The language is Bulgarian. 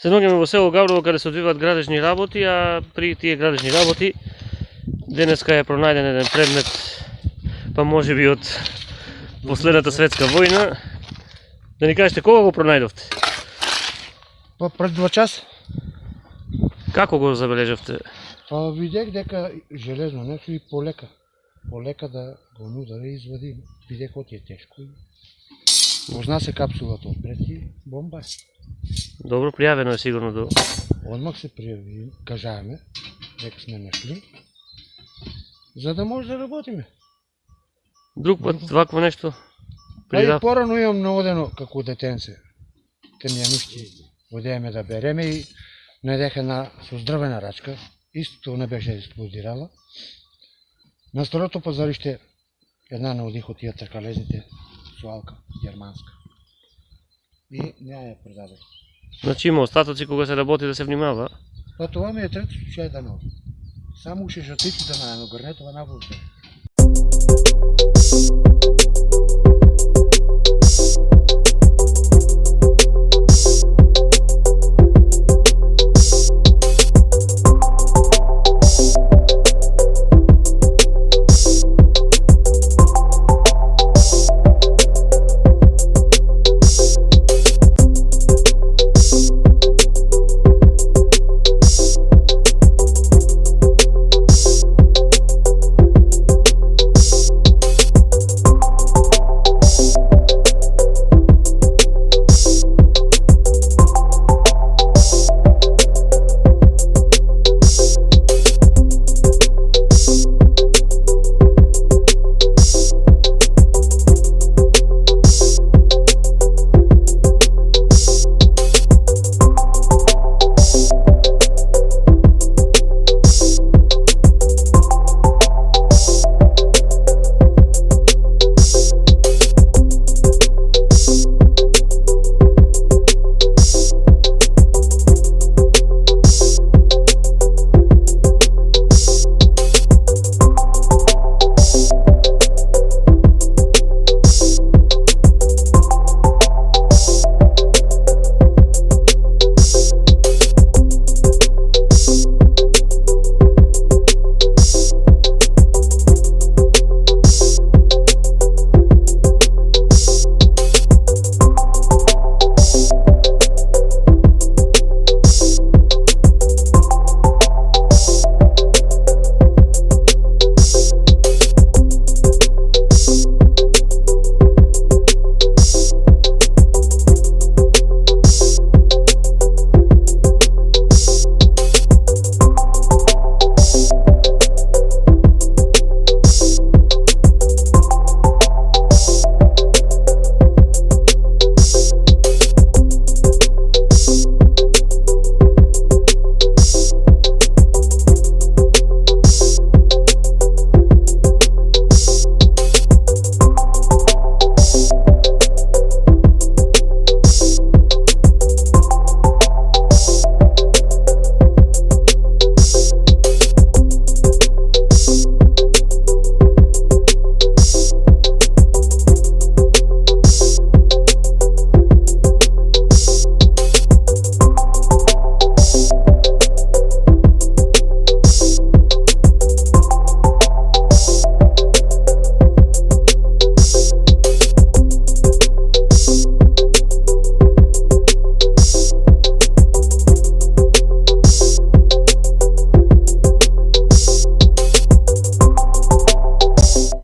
Се наоѓаме во село Гаврово каде се одвиваат градежни работи, а при тие градежни работи денеска е пронајден еден предмет, па можеби од последната светска војна. Да ни кажете кога го пронајдовте? Па пред 2 часа. Како го забележавте? Па видех дека железно нешто и полека да го нудара и извади. Видех оти е тешко. Позна се капсулата отпред и бомба е. Добро, пријавено е сигурно до... Одмак се пријави, кажаваме, дека сме нашли, за да може да работиме. Друг пат вакво нешто? А и порано имам наодено како детенце. Кај нушти одееме да береме и најдеха една со здрвена рачка, истото не беше експлодирала. На старото пазариште една наодих од тие тркалезните суалка, германска. И не ја продадох. Значи има остатоци кога се работи да се внимава? Па това ми е трети случај да наоди. Само уште жотиците на едно грнетова набавка.